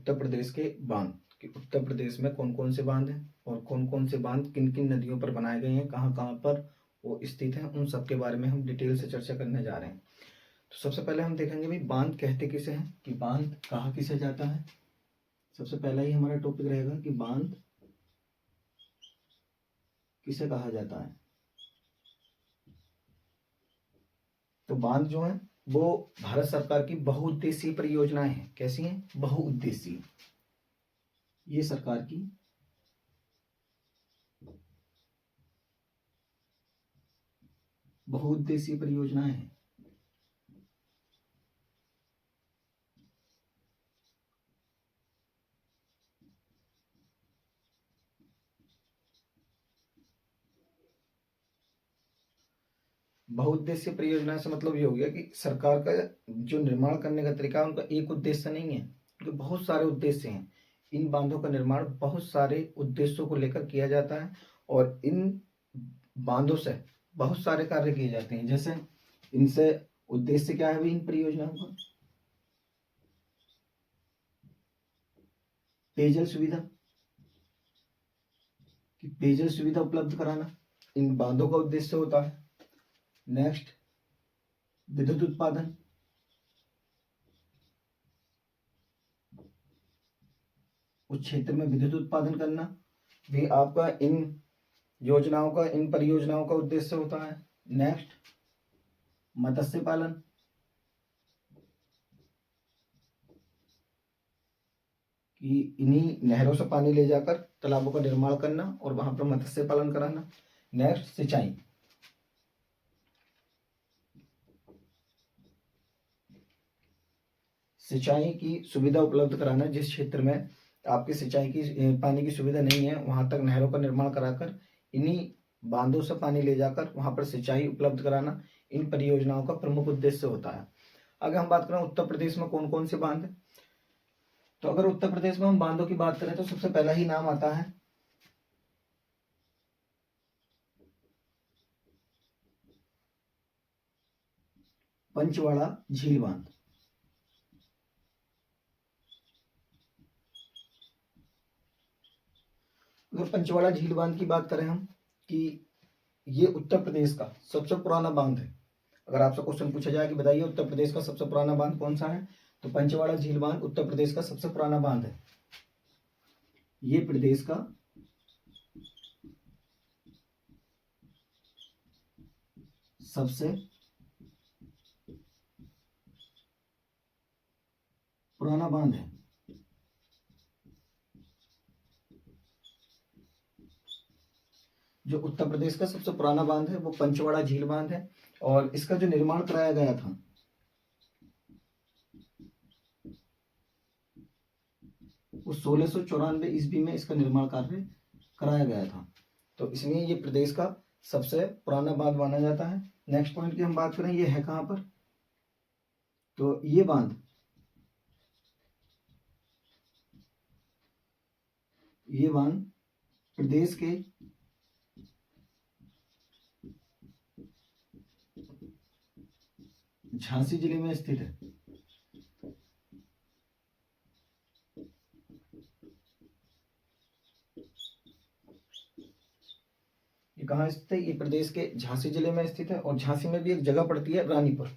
उत्तर प्रदेश के बांध कि उत्तर प्रदेश में कौन कौन से बांध हैं और कौन कौन से बांध किन किन नदियों पर बनाए गए हैं, कहाँ कहाँ पर वो स्थित हैं, उन सब के बारे में हम डिटेल से चर्चा करने जा रहे हैं। तो सबसे पहले हम देखेंगे भाई बांध कहते किसे हैं, कि बांध कहाँ किसे जाता है। सबसे पहला ही हमारा टॉपिक रहेगा कि बांध किसे कहा जाता है। तो बांध जो है वो भारत सरकार की बहुउद्देशीय परियोजनाएं हैं। कैसी हैं? बहुउद्देशीय। ये सरकार की बहुउद्देशीय परियोजनाएं हैं। बहुउद्देशीय परियोजना से मतलब ये हो गया कि सरकार का जो निर्माण करने का तरीका है उनका एक उद्देश्य नहीं है, उनके बहुत सारे उद्देश्य हैं। इन बांधों का निर्माण बहुत सारे उद्देश्यों को लेकर किया जाता है और इन बांधों से बहुत सारे कार्य किए जाते हैं। जैसे इनसे उद्देश्य क्या है इन परियोजनाओं का? पेयजल सुविधा, कि पेयजल सुविधा उपलब्ध कराना इन बांधों का उद्देश्य होता है। नेक्स्ट, विद्युत उत्पादन, उस क्षेत्र में विद्युत उत्पादन करना भी आपका इन योजनाओं का, इन परियोजनाओं का उद्देश्य होता है। नेक्स्ट, मत्स्य पालन, कि इन्हीं नहरों से पानी ले जाकर तालाबों का निर्माण करना और वहां पर मत्स्य पालन कराना। नेक्स्ट, सिंचाई, सिंचाई की सुविधा उपलब्ध कराना। जिस क्षेत्र में आपकी सिंचाई की पानी की सुविधा नहीं है वहां तक नहरों का निर्माण कराकर इन्हीं बांधों से पानी ले जाकर वहां पर सिंचाई उपलब्ध कराना इन परियोजनाओं का प्रमुख उद्देश्य होता है। अगर हम बात करें उत्तर प्रदेश में कौन कौन से बांध है, तो अगर उत्तर प्रदेश में हम बांधों की बात करें तो सबसे पहला ही नाम आता है पंचवाड़ा झील बांध। अगर पंचवाड़ा झील बांध की बात करें हम कि ये उत्तर प्रदेश का सबसे पुराना बांध है। अगर आपसे क्वेश्चन पूछा जाए कि बताइए उत्तर प्रदेश का सबसे पुराना बांध कौन सा है, तो पंचवाड़ा झील बांध उत्तर प्रदेश का सबसे पुराना बांध है। ये प्रदेश का सबसे पुराना बांध है। जो उत्तर प्रदेश का सबसे पुराना बांध है वो पंचवाड़ा झील बांध है और इसका जो निर्माण कराया गया था वो 1694 ईस्वी में इसका निर्माण कार्य कराया गया था। तो इसलिए ये प्रदेश का सबसे पुराना बांध माना जाता है। नेक्स्ट पॉइंट की हम बात करें, ये है कहां पर, तो ये बांध प्रदेश के झांसी जिले में स्थित है। ये कहाँ स्थित है? ये प्रदेश के झांसी जिले में स्थित है और झांसी में भी एक जगह पड़ती है रानीपुर।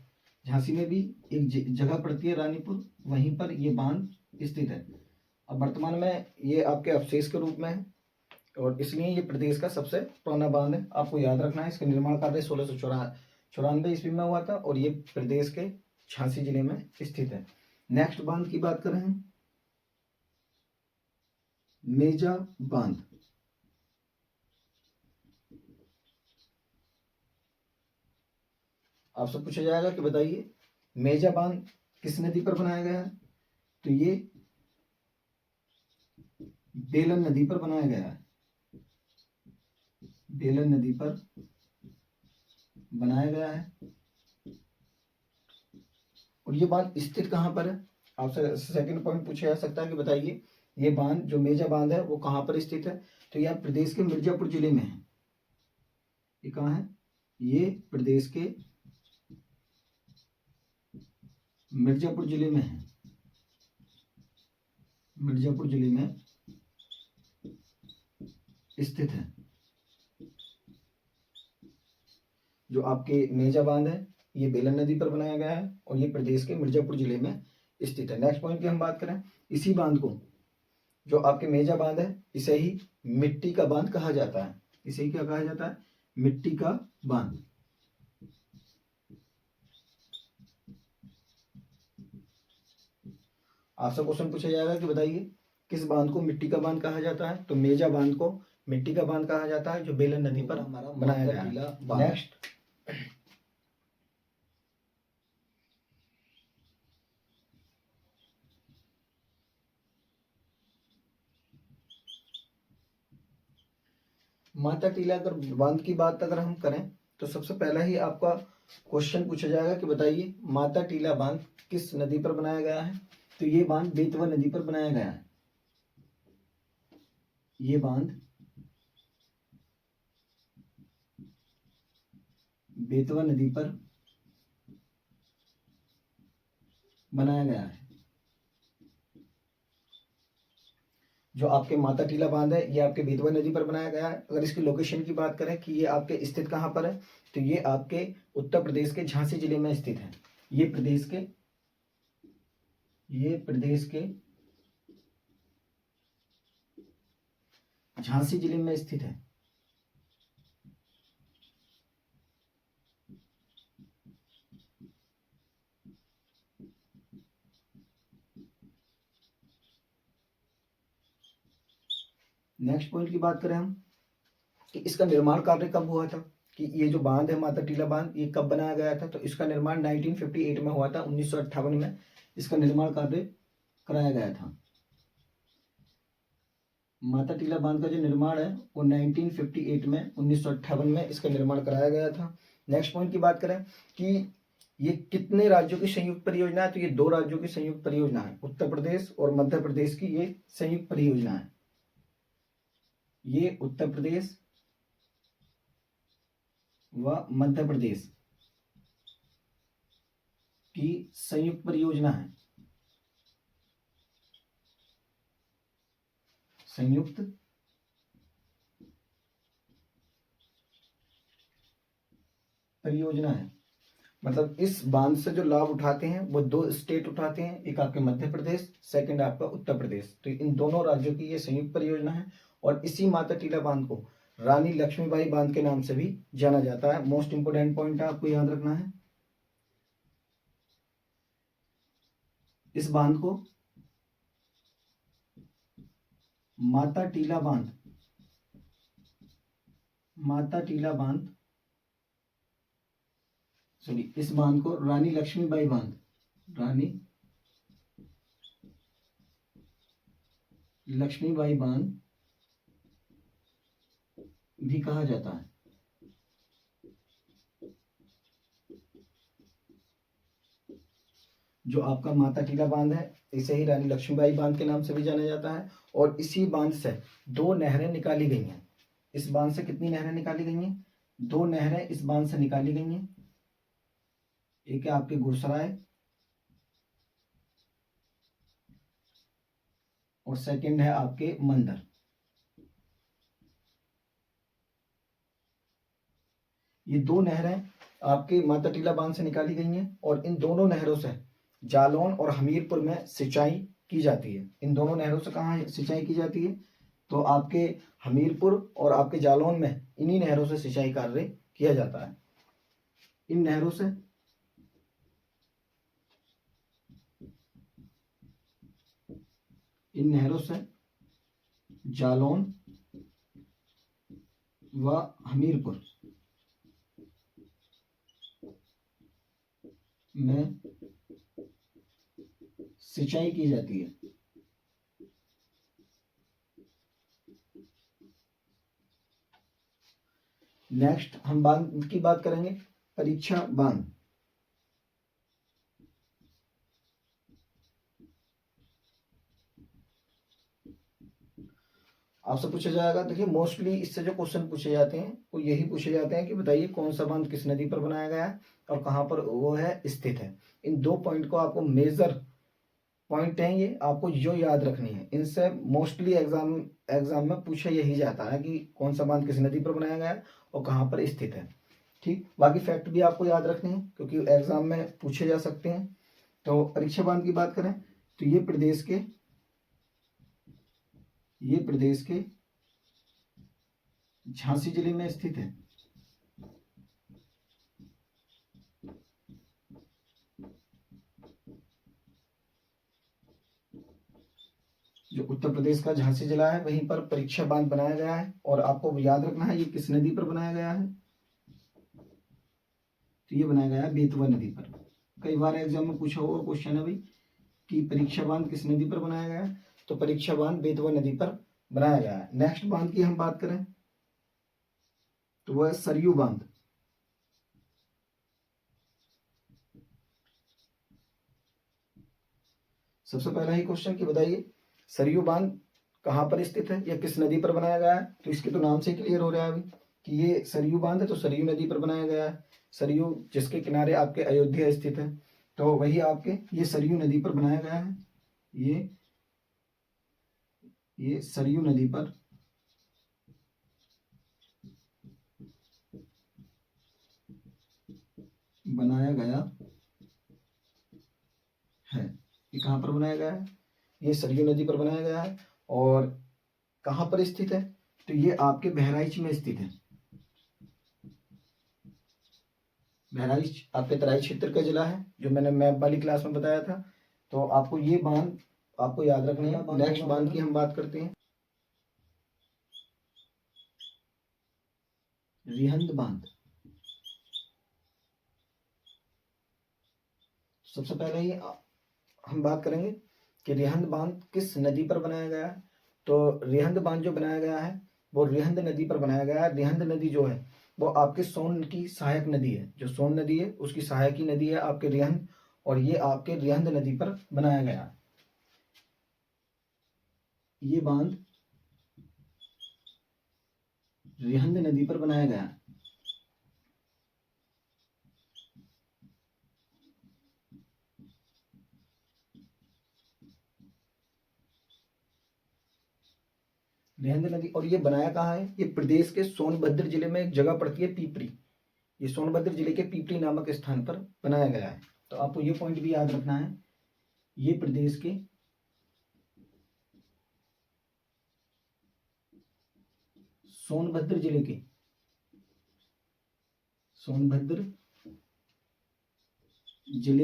झांसी में भी एक जगह पड़ती है रानीपुर, वहीं पर ये बांध स्थित है। अब वर्तमान में ये आपके अवशेष के रूप में है और इसलिए ये प्रदेश का सबसे पुराना बांध है। आपको याद रखना है इसका निर्माण कार्य 1694 ईस्वी में हुआ था और ये प्रदेश के झांसी जिले में स्थित है। नेक्स्ट बांध की बात करें हम, मेजा बांध। आपसे पूछा जाएगा कि बताइए मेजा बांध किस नदी पर बनाया गया है, तो ये बेलन नदी पर बनाया गया है। बेलन नदी पर बनाया गया है और ये बांध स्थित कहां पर है? आपसे सेकंड पॉइंट पूछा जा सकता है कि बताइए ये बांध जो मेजा बांध है वो कहां पर स्थित है, तो यह प्रदेश के मिर्जापुर जिले में है। ये कहां है? ये प्रदेश के मिर्जापुर जिले में है। मिर्जापुर जिले में स्थित है। जो आपके मेजा बांध है ये बेलन नदी पर बनाया गया है और ये प्रदेश के मिर्जापुर जिले में स्थित है। नेक्स्ट पॉइंट की हम बात करें, इसी बांध को, जो आपके मेजा बांध है, इसे ही मिट्टी का बांध कहा जाता है। इसे ही क्या कहा जाता है? मिट्टी का बांध। आपसे क्वेश्चन पूछा जाएगा कि बताइए किस बांध को मिट्टी का बांध कहा जाता है? तो मेजा बांध को मिट्टी का बांध कहा जाता है, जो बेलन नदी पर हमारा बनाया गया है। नेक्स्ट, माता टीला अगर बांध की बात अगर हम करें तो सबसे पहला ही आपका क्वेश्चन पूछा जाएगा कि बताइए माता टीला बांध किस नदी पर बनाया गया है? तो ये बांध बेतवा नदी पर बनाया गया है। ये बांध बेतवा नदी पर बनाया गया है। जो आपके माता टीला बांध है ये आपके बेतवा नदी पर बनाया गया है। अगर इसकी लोकेशन की बात करें कि ये आपके स्थित कहाँ पर है, तो ये आपके उत्तर प्रदेश के झांसी जिले में स्थित है। ये प्रदेश के झांसी जिले में स्थित है। नेक्स्ट पॉइंट की बात करें हम कि इसका निर्माण कार्य कब हुआ था, कि ये जो बांध है माता टीला बांध ये कब बनाया गया था? तो इसका निर्माण 1958 में हुआ था। 1958 में इसका निर्माण कार्य कराया गया था। माता टीला बांध का जो निर्माण है वो 1958 में 1958 में इसका निर्माण कराया गया था। नेक्स्ट पॉइंट की बात करें कि ये कितने राज्यों की संयुक्त परियोजना है? तो ये 2 राज्यों की संयुक्त परियोजना है, उत्तर प्रदेश और मध्य प्रदेश की ये संयुक्त परियोजना है। ये उत्तर प्रदेश व मध्य प्रदेश की संयुक्त परियोजना है। संयुक्त परियोजना है। मतलब इस बांध से जो लाभ उठाते हैं वो 2 स्टेट उठाते हैं, एक आपके मध्य प्रदेश, सेकंड आपका उत्तर प्रदेश। तो इन दोनों राज्यों की ये संयुक्त परियोजना है और इसी माता टीला बांध को रानी लक्ष्मीबाई बांध के नाम से भी जाना जाता है। मोस्ट इंपोर्टेंट पॉइंट है, आपको याद रखना है। इस बांध को माता टीला बांध सॉरी, इस बांध को रानी लक्ष्मीबाई बांध भी कहा जाता है। जो आपका माता टीला बांध है इसे ही रानी लक्ष्मीबाई बांध के नाम से भी जाना जाता है और इसी बांध से 2 नहरें निकाली गई हैं। इस बांध से कितनी नहरें निकाली गई हैं? 2 नहरें इस बांध से निकाली गई हैं। एक है आपके गुरसराय और सेकंड है आपके मंदर। ये 2 नहरें आपके माता टीला बांध से निकाली गई हैं और इन दोनों नहरों से जालौन और हमीरपुर में सिंचाई की जाती है। इन दोनों नहरों से कहाँ सिंचाई की जाती है? तो आपके हमीरपुर और आपके जालौन में इन्हीं नहरों से सिंचाई कार्य किया जाता है। इन नहरों से जालौन व हमीरपुर में सिंचाई की जाती है। नेक्स्ट हम बांध की बात करेंगे, परीक्षा बांध। आपसे पूछा जाएगा, देखिए मोस्टली इससे जो क्वेश्चन पूछे जाते हैं वो यही पूछे जाते हैं कि बताइए कौन सा बांध किस नदी पर बनाया गया है और कहाँ पर वो है स्थित है। इन 2 पॉइंट को आपको मेजर पॉइंट हैं ये आपको जो याद रखनी है। इनसे मोस्टली एग्जाम में पूछा यही जाता है कि कौन सा बांध किस नदी पर बनाया गया है और कहाँ पर स्थित है। ठीक, बाकी फैक्ट भी आपको याद रखने हैं क्योंकि एग्जाम में पूछे जा सकते हैं। तो परीक्षा बांध की बात करें तो ये प्रदेश के झांसी जिले में स्थित है। जो उत्तर प्रदेश का झांसी जिला है वहीं पर परीक्षा बांध बनाया गया है और आपको याद रखना है ये किस नदी पर बनाया गया है। तो ये बनाया गया है बेतवा नदी पर। कई बार एग्जाम में पूछा हुआ क्वेश्चन है भाई कि परीक्षा बांध किस नदी पर बनाया गया है, तो परीक्षा बांध बेतवा नदी पर बनाया गया है। नेक्स्ट बांध की हम बात करें तो वह है सरयू बांध। सबसे पहला ही क्वेश्चन की बताइए सरयू बांध कहां पर स्थित है या किस नदी पर बनाया गया है। तो इसके तो नाम से क्लियर हो रहा है अभी कि ये सरयू बांध है, तो सरयू नदी पर बनाया गया है। सरयू जिसके किनारे आपके अयोध्या स्थित है, तो वही आपके ये सरयू नदी पर बनाया गया है। ये सरयू नदी पर बनाया गया है। ये कहां पर बनाया गया है, ये सरयू नदी पर बनाया गया है। और कहां पर स्थित है, तो ये आपके बहराइच में स्थित है। बहराइच आपके तराई क्षेत्र का जिला है, जो मैंने मैप वाली क्लास में बताया था। तो आपको ये बांध आपको याद रखनी है। नेक्स्ट बांध की हम बात करते हैं रिहंद बांध। सबसे पहले ही हम बात करेंगे कि रिहंद बांध किस नदी पर बनाया गया है। तो रिहंद बांध जो बनाया गया है वो रिहंद नदी पर बनाया गया है। रिहंद नदी जो है वो आपके सोन की सहायक नदी है। जो सोन नदी है उसकी सहायक ही नदी है आपके रिहंद, और ये आपके रिहंद नदी पर बनाया गया है। ये बांध रिहंद नदी पर बनाया गया है। रिहंद नदी, और ये बनाया कहाँ है, ये प्रदेश के सोनभद्र जिले में एक जगह पड़ती है पीपरी। ये सोनभद्र जिले के पीपरी नामक स्थान पर बनाया गया है। तो आपको ये पॉइंट भी याद रखना है, ये प्रदेश के सोनभद्र जिले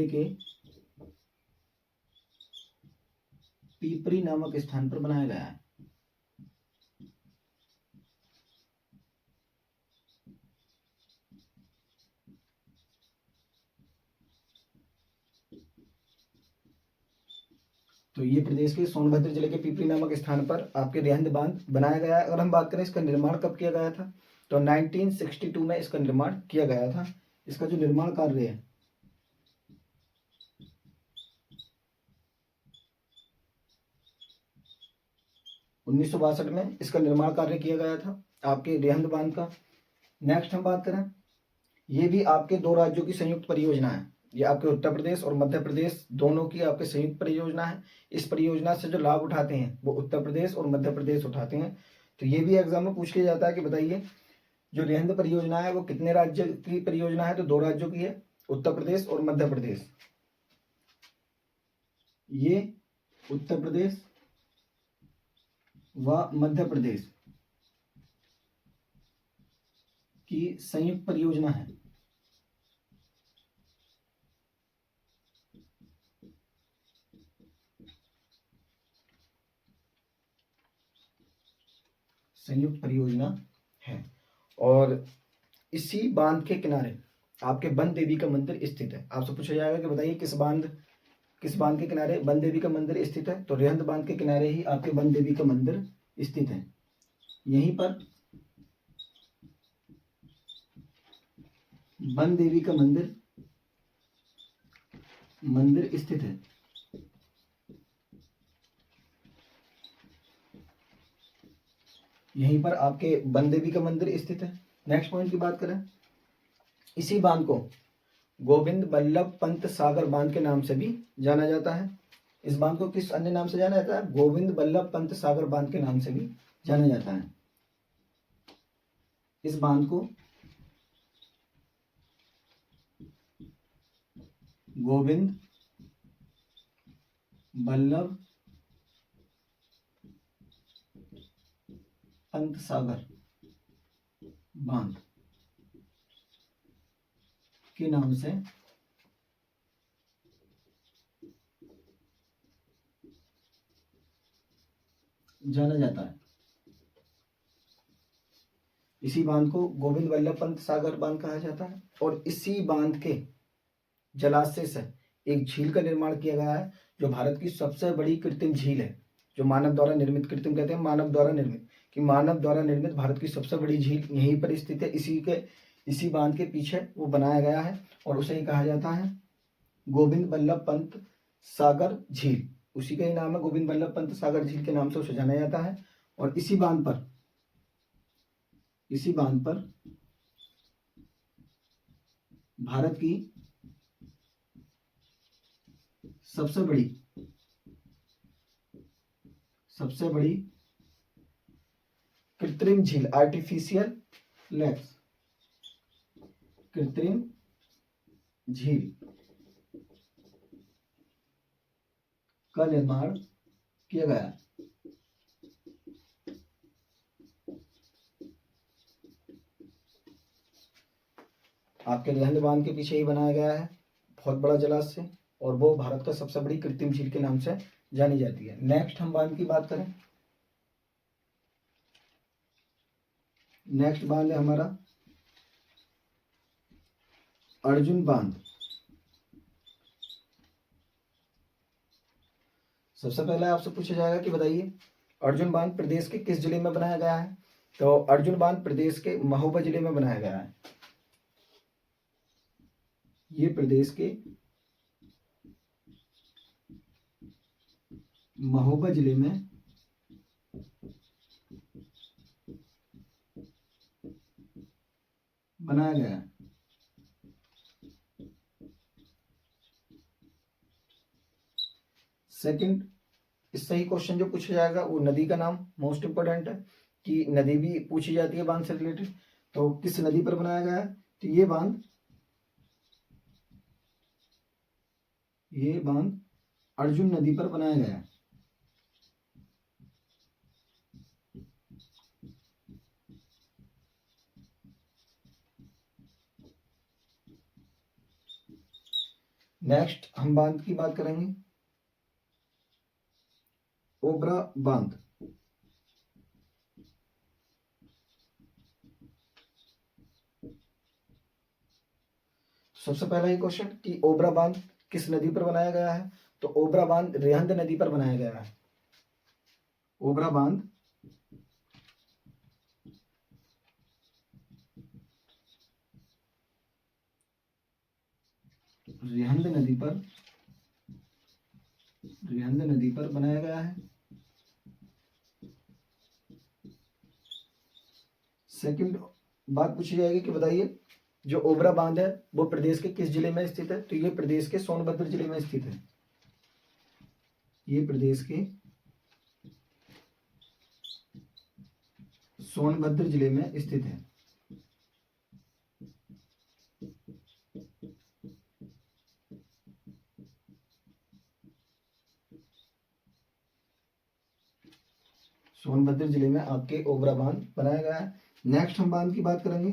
के पीपरी नामक स्थान पर बनाया गया है। तो ये प्रदेश के सोनभद्र जिले के पीपरी नामक स्थान पर आपके रिहंद बांध बनाया गया है। अगर हम बात करें इसका निर्माण कब किया गया था, तो 1962 में इसका निर्माण किया गया था। इसका जो निर्माण कार्य है 1962 में इसका निर्माण कार्य किया गया था आपके रिहंद बांध का। नेक्स्ट हम बात करें, ये भी आपके दो राज्यों की संयुक्त परियोजना है। ये आपके उत्तर प्रदेश और मध्य प्रदेश दोनों की आपके संयुक्त परियोजना है। इस परियोजना से जो लाभ उठाते हैं वो उत्तर प्रदेश और मध्य प्रदेश उठाते हैं। तो ये भी एग्जाम में पूछ लिया जाता है कि बताइए जो रिहंद परियोजना है वो कितने राज्य की परियोजना है, तो दो राज्यों की है, उत्तर प्रदेश और मध्य प्रदेश। ये उत्तर प्रदेश व मध्य प्रदेश की संयुक्त परियोजना है। संयुक्त परियोजना है। और इसी बांध के किनारे आपके वन देवी का मंदिर स्थित है। आपसे पूछा जाएगा कि बताइए किस बांध के किनारे वन देवी का मंदिर स्थित है, तो रिहंद बांध के किनारे ही आपके वन देवी का मंदिर स्थित है। यहीं पर वन देवी का मंदिर स्थित है। यहीं पर आपके वन देवी का मंदिर स्थित है। नेक्स्ट पॉइंट की बात करें, इसी बांध को गोविंद बल्लभ पंत सागर बांध के नाम से भी जाना जाता है। इस बांध को किस अन्य नाम से जाना जाता है? गोविंद बल्लभ पंत सागर बांध के नाम से भी जाना जाता है। इस बांध को गोविंद बल्लभ पंत सागर बांध के नाम से जाना जाता है। इसी बांध को गोविंद वल्लभ पंत सागर बांध कहा जाता है। और इसी बांध के जलाशय से एक झील का निर्माण किया गया है, जो भारत की सबसे बड़ी कृत्रिम झील है, जो मानव द्वारा निर्मित, कृत्रिम कहते हैं मानव द्वारा निर्मित, कि मानव द्वारा निर्मित भारत की सबसे बड़ी झील यहीं पर स्थित है। इसी बांध के पीछे वो बनाया गया है और उसे ही कहा जाता है गोविंद बल्लभ पंत सागर झील। उसी का ही नाम है, गोविंद बल्लभ पंत सागर झील के नाम से उसे जाना जाता है। और इसी बांध पर भारत की सबसे बड़ी कृत्रिम झील, आर्टिफिशियल लेक्स, कृत्रिम झील का निर्माण किया गया। आपके रिहंद बांध के पीछे ही बनाया गया है, बहुत बड़ा जलाशय, और वो भारत का सबसे बड़ी कृत्रिम झील के नाम से जानी जाती है। नेक्स्ट हम बांध की बात करें, नेक्स्ट बांध है हमारा अर्जुन बांध। सबसे पहले आपसे पूछा जाएगा कि बताइए अर्जुन बांध प्रदेश के किस जिले में बनाया गया है? तो अर्जुन बांध प्रदेश के महोबा जिले में बनाया गया है। ये प्रदेश के महोबा जिले में बनाया गया है। सेकंड, इससे ही क्वेश्चन जो पूछा जाएगा वो नदी का नाम, मोस्ट इंपोर्टेंट है कि नदी भी पूछी जाती है बांध से रिलेटेड। तो किस नदी पर बनाया गया है? तो ये बांध अर्जुन नदी पर बनाया गया है। नेक्स्ट हम बांध की बात करेंगे ओबरा बांध। सबसे पहला ही क्वेश्चन कि ओबरा बांध किस नदी पर बनाया गया है? तो ओबरा बांध रिहंद नदी पर बनाया गया है। ओबरा बांध रिहंद नदी पर बनाया गया है। सेकंड बात पूछी जाएगी कि बताइए जो ओबरा बांध है वो प्रदेश के किस जिले में स्थित है? तो ये प्रदेश के सोनभद्र जिले में स्थित है। ये प्रदेश के सोनभद्र जिले में स्थित है। सोनभद्र जिले में आपके ओबरा बांध बनाया गया है। नेक्स्ट हम बांध की बात करेंगे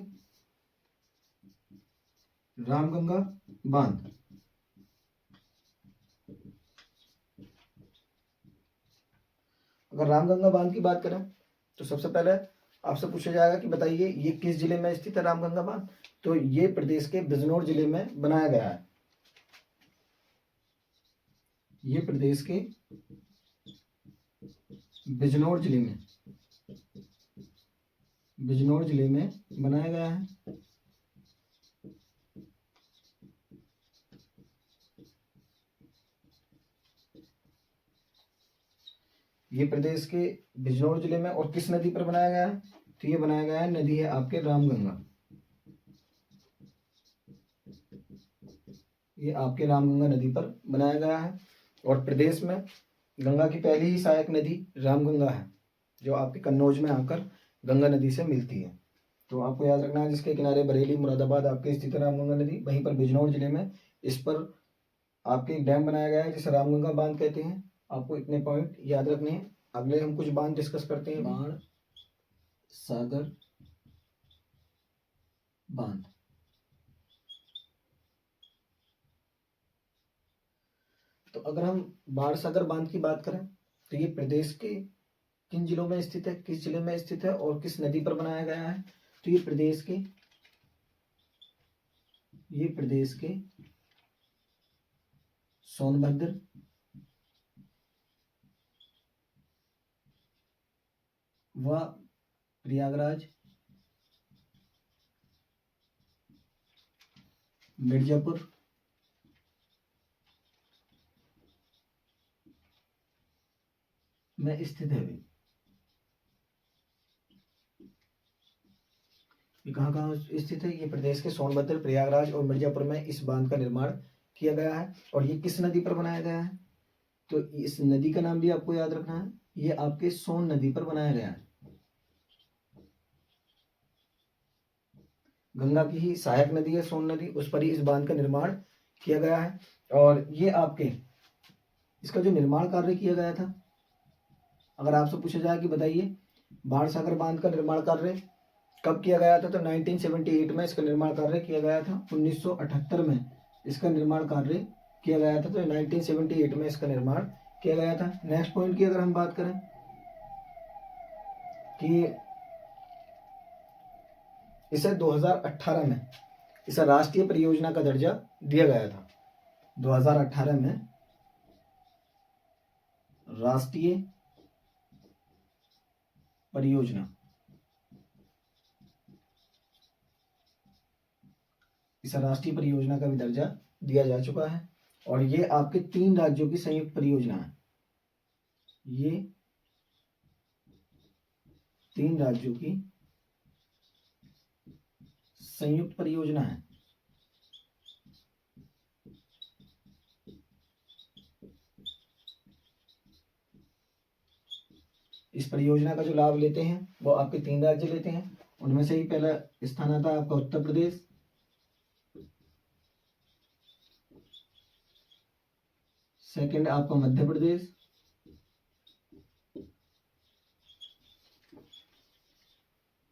रामगंगा बांध। अगर रामगंगा बांध की बात करें तो सबसे पहले आपसे पूछा जाएगा कि बताइए ये किस जिले में स्थित है रामगंगा बांध? तो ये प्रदेश के बिजनौर जिले में बनाया गया है। ये प्रदेश के बिजनौर जिले में बनाया गया है। ये प्रदेश के बिजनौर जिले में, और किस नदी पर बनाया गया है? तो ये बनाया गया है, नदी है आपके रामगंगा। ये आपके रामगंगा नदी पर बनाया गया है। और प्रदेश में गंगा की पहली ही सहायक नदी रामगंगा है, जो आपके कन्नौज में आकर गंगा नदी से मिलती है। तो आपको याद रखना है, जिसके किनारे बरेली मुरादाबाद आपके स्थित है रामगंगा नदी, वहीं पर बिजनौर जिले में इस पर आपके एक डैम बनाया गया है जिसे रामगंगा बांध कहते हैं। आपको इतने पॉइंट याद रखने हैं। अगले हम कुछ बांध डिस्कस करते हैं। बाण सागर बांध। तो अगर हम बाण सागर बांध की बात करें तो ये प्रदेश के किन जिलों में स्थित है, किस जिले में स्थित है और किस नदी पर बनाया गया है? तो ये प्रदेश के सोनभद्र, व प्रयागराज, मिर्जापुर, में स्थित है। भी ये कहाँ स्थित है? ये प्रदेश के सोनभद्र, प्रयागराज और मिर्जापुर में इस बांध का निर्माण किया गया है। और ये किस नदी पर बनाया गया है? तो इस नदी का नाम भी आपको याद रखना है, ये आपके सोन नदी पर बनाया गया है। गंगा की ही सहायक नदी है सोन नदी, उस पर ही इस बांध का निर्माण किया गया है। और ये आपके इसका जो निर्माण कार्य किया गया था, अगर आपसे पूछा जाए कि बताइए बाण सागर बांध का निर्माण कार्य कब किया गया था, तो 1978 में इसका निर्माण कार्य किया गया था। 1978 में इसका निर्माण कार्य किया गया था, तो 1978 में इसका निर्माण किया गया था। नेक्स्ट पॉइंट की अगर हम बात करें कि इसे 2018 में इसे राष्ट्रीय परियोजना का दर्जा दिया गया था। 2018 में राष्ट्रीय परियोजना, इसे राष्ट्रीय परियोजना का भी दर्जा दिया जा चुका है। और ये आपके 3 राज्यों की संयुक्त परियोजना है। ये 3 राज्यों की संयुक्त परियोजना है। इस परियोजना का जो लाभ लेते हैं वो आपके 3 राज्य लेते हैं। उनमें से ही पहला स्थान आता है आपका उत्तर प्रदेश, सेकंड आपका मध्य प्रदेश,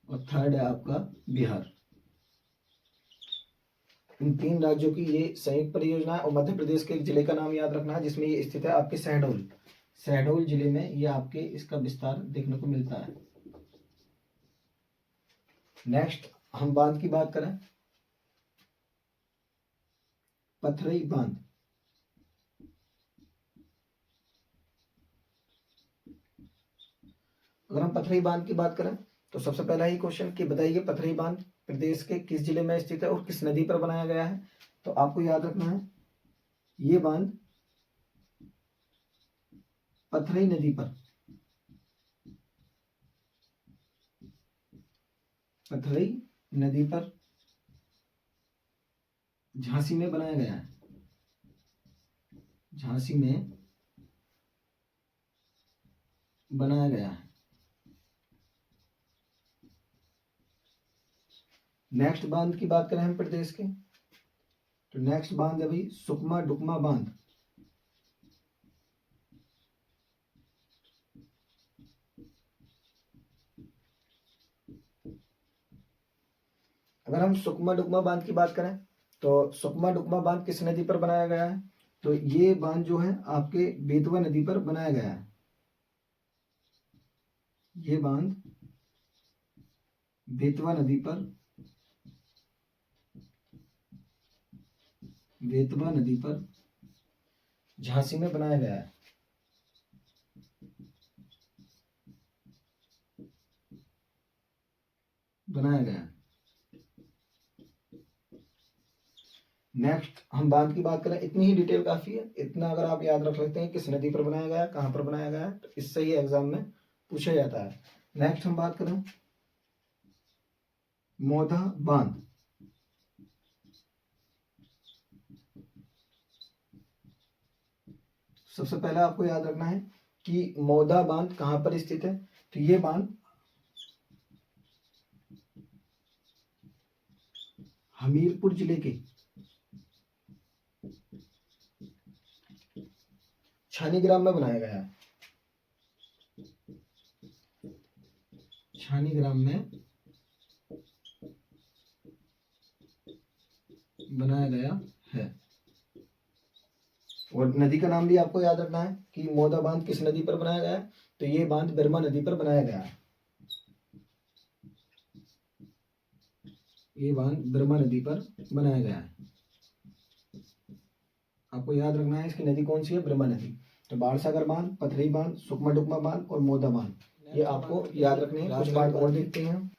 और थर्ड है आपका बिहार। इन 3 राज्यों की ये संयुक्त परियोजना है। और मध्य प्रदेश के एक जिले का नाम याद रखना है जिसमें ये स्थित है, आपके शहडोल। शहडोल जिले में ये आपके इसका विस्तार देखने को मिलता है। नेक्स्ट हम बांध की बात करें, पथरई बांध। अगर हम पथरई बांध की बात करें तो सबसे पहला ही क्वेश्चन कि बताइए पथरई बांध प्रदेश के किस जिले में स्थित है और किस नदी पर बनाया गया है? तो आपको याद रखना है ये बांध पथरई नदी पर, पथरई नदी पर झांसी में बनाया गया है। झांसी में बनाया गया है। नेक्स्ट बांध की बात करें हम प्रदेश के, तो नेक्स्ट बांध अभी सुकमा डुकमा बांध। अगर हम सुकमा डुकमा बांध की बात करें तो सुकमा डुकमा बांध किस नदी पर बनाया गया है? तो ये बांध जो है आपके बेतवा नदी पर बनाया गया है। ये बांध बेतवा नदी पर, बेतवा नदी पर झांसी में बनाया गया है। बनाया गया है। नेक्स्ट हम बांध की बात करें, इतनी ही डिटेल काफी है। इतना अगर आप याद रख लेते हैं किस नदी पर बनाया गया है, कहां पर बनाया गया है, तो इससे ही एग्जाम में पूछा जाता है। नेक्स्ट हम बात करें मोधा बांध। सबसे पहला आपको याद रखना है कि मौदा बांध कहाँ पर स्थित है। तो ये बांध हमीरपुर जिले के छानीग्राम में बनाया गया है। छानीग्राम में बनाया गया है। और नदी का नाम भी आपको याद रखना है कि मौदा बांध किस नदी पर बनाया गया है। तो ये बांध बिरमा नदी पर बनाया गया है। ये बांध बिरमा नदी पर बनाया गया है। आपको याद रखना है इसकी नदी कौन सी है, बिरमा नदी। तो बाणसागर बांध, पथरई बांध, सुकमा डुकमा बांध और मौदा बांध, ये आपको याद रखने हैं। कुछ बांध और देखते हैं।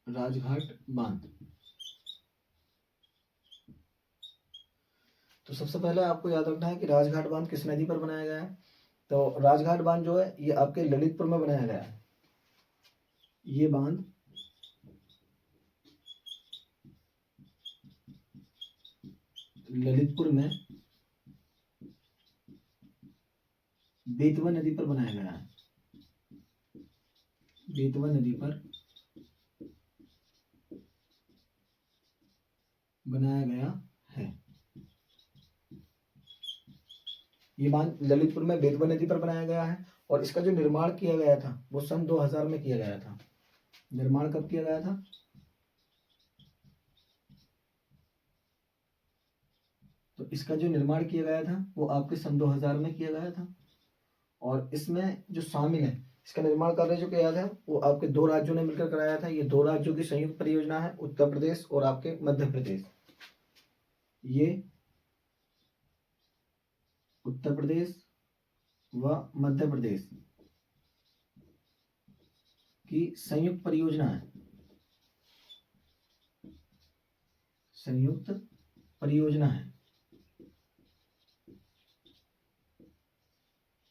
राजघाट बांध। तो सबसे पहले आपको याद रखना है कि राजघाट बांध किस नदी पर बनाया गया है। तो राजघाट बांध जो है ये आपके ललितपुर में बनाया गया है। ये बांध ललितपुर में बेतवा नदी पर बनाया गया है। बेतवा नदी पर बनाया गया है। ये बांध ललितपुर में बेतवा नदी पर बनाया गया है। और इसका जो निर्माण किया गया था वो सन 2000 में किया गया था। निर्माण कब किया गया था? तो इसका जो निर्माण किया गया था वो आपके सन 2000 में किया गया था। और इसमें जो शामिल है, इसका निर्माण कार्य जो किया था वो आपके 2 राज्यों ने मिलकर कराया था। ये 2 राज्यों की संयुक्त परियोजना है, उत्तर प्रदेश और आपके मध्य प्रदेश। ये उत्तर प्रदेश व मध्य प्रदेश की संयुक्त परियोजना है। संयुक्त परियोजना है।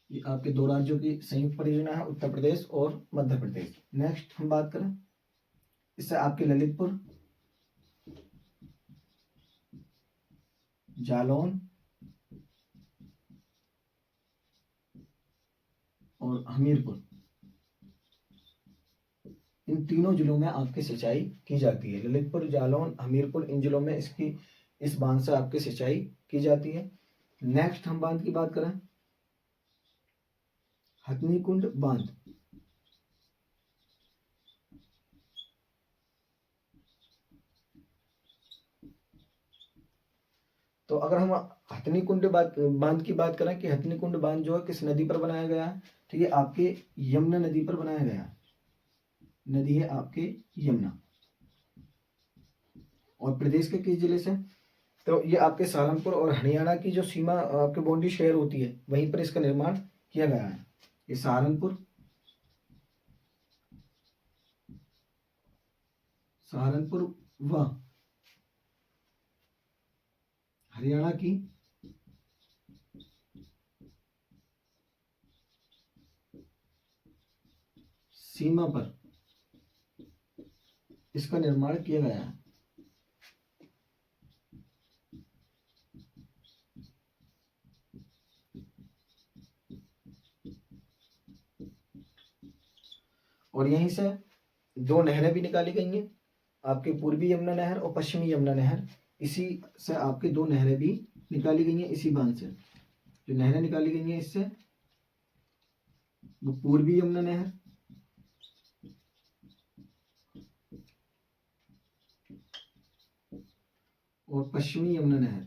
ये आपके 2 राज्यों की संयुक्त परियोजना है, उत्तर प्रदेश और मध्य प्रदेश। नेक्स्ट हम बात करें, इससे आपके ललितपुर, जालौन और हमीरपुर, इन तीनों जिलों में आपकी सिंचाई की जाती है। ललितपुर, जालौन, हमीरपुर, इन जिलों में इस बांध से आपकी सिंचाई की जाती है। नेक्स्ट हम बांध की बात करें, हथनीकुंड बांध। तो अगर हम हथनीकुंड बांध की बात करें कि हथनीकुंड बांध जो है किस नदी पर बनाया गया है, तो ये आपके यमुना नदी पर बनाया गया है। नदी है आपके यमुना। और प्रदेश के किस जिले से? तो ये आपके सहारनपुर और हरियाणा की जो सीमा आपके बाउंड्री शेयर होती है वहीं पर इसका निर्माण किया गया है। ये सहारनपुर व हरियाणा की सीमा पर इसका निर्माण किया गया है। और यहीं से 2 नहरें भी निकाली गई हैं, आपके पूर्वी यमुना नहर और पश्चिमी यमुना नहर। इसी से आपकी 2 नहरें भी निकाली गई हैं इसी बांध से। जो नहरें निकाली गई हैं इससे, वो पूर्वी यमुना नहर और पश्चिमी यमुना नहर।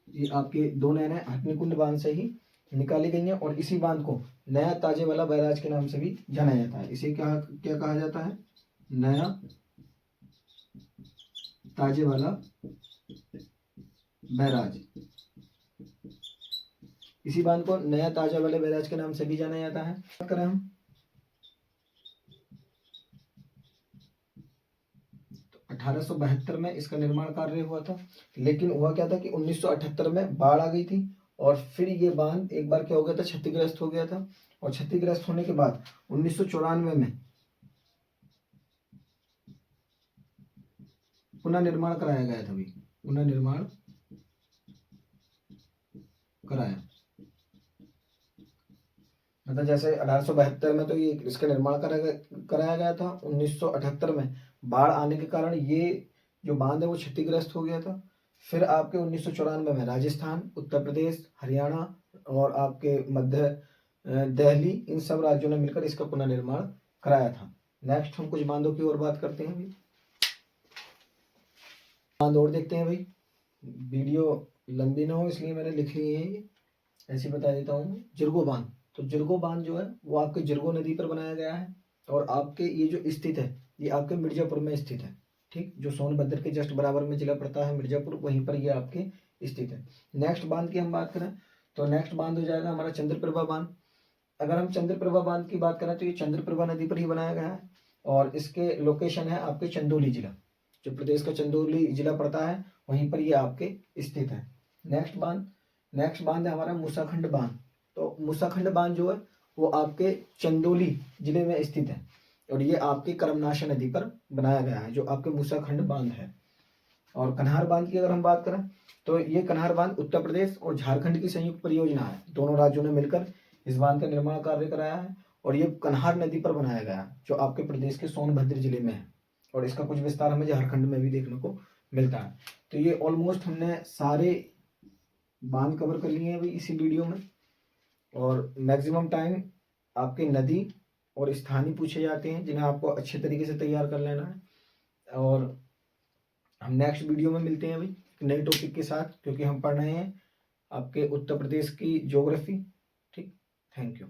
ये आपके 2 नहरें हथनीकुंड बांध से ही निकाली गई हैं। और इसी बांध को नया ताजेवाला बैराज के नाम से भी जाना जाता है। इसे क्या क्या कहा जाता है? नया ताजेवाला बैराज। इसी बांध को नया ताजेवाला बैराज के नाम से भी जाना जाता है। बात करें हम 1872 में इसका निर्माण कार्य हुआ था। लेकिन हुआ क्या था कि 1978 में बाढ़ आ गई थी और फिर ये बांध एक बार क्या हो गया था, क्षतिग्रस्त हो गया था। और क्षतिग्रस्त होने के बाद 1994 में पुनः निर्माण कराया गया था। भाई पुनः निर्माण कराया, मतलब जैसे 1872 में तो ये इसका निर्माण कराया गया था। 1978 में बाढ़ आने के कारण ये जो बांध है वो क्षतिग्रस्त हो गया था। फिर आपके 1994 में राजस्थान, उत्तर प्रदेश, हरियाणा और आपके मध्य दिल्ली, इन सब राज्यों ने मिलकर इसका पुनर्निर्माण कराया था। नेक्स्ट हम कुछ बांधों की ओर बात करते हैं। भाई बांध और देखते हैं। भाई वीडियो लंबी ना हो इसलिए मैंने लिख ली है, ये ऐसे बता देता हूँ। जिरगो बांध, तो जिरगो बांध जो है वो आपके जिरगो नदी पर बनाया गया है और आपके ये जो स्थित है ये आपके मिर्जापुर में स्थित है। ठीक, जो सोनभद्र के जस्ट बराबर में जिला पड़ता है मिर्जापुर, वहीं पर ये आपके स्थित है। नेक्स्ट बांध की हम बात करें तो नेक्स्ट बांध हो जाएगा हमारा चंद्रप्रभा बांध। अगर हम चंद्रप्रभा बांध की बात करें तो ये चंद्रप्रभा नदी पर ही बनाया गया है और इसके लोकेशन है आपके चंदौली जिला, जो प्रदेश का चंदौली जिला पड़ता है वहीं पर ये आपके स्थित है। नेक्स्ट बांध है हमारा मूसाखंड बांध। तो मूसाखंड बांध जो है वो आपके चंदौली जिले में स्थित है और ये आपकी कर्मनाशा नदी पर बनाया गया है, जो आपके मूसाखंड बांध है। और कन्हार बांध की अगर हम बात करें तो ये कन्हार बांध उत्तर प्रदेश और झारखंड की संयुक्त परियोजना है। दोनों राज्यों ने मिलकर इस बांध का निर्माण कार्य कराया है और ये कन्हार नदी पर बनाया गया है, जो आपके प्रदेश के सोनभद्र जिले में है और इसका कुछ विस्तार हमें झारखंड में भी देखने को मिलता है। तो ये ऑलमोस्ट हमने सारे बांध कवर कर लिए हैं भाई इसी वीडियो में। और मैक्सिमम टाइम आपके नदी और स्थानीय पूछे जाते हैं जिन्हें आपको अच्छे तरीके से तैयार कर लेना है। और हम नेक्स्ट वीडियो में मिलते हैं भाई एक नए टॉपिक के साथ, क्योंकि हम पढ़ रहे हैं आपके उत्तर प्रदेश की ज्योग्राफी। ठीक, थैंक यू।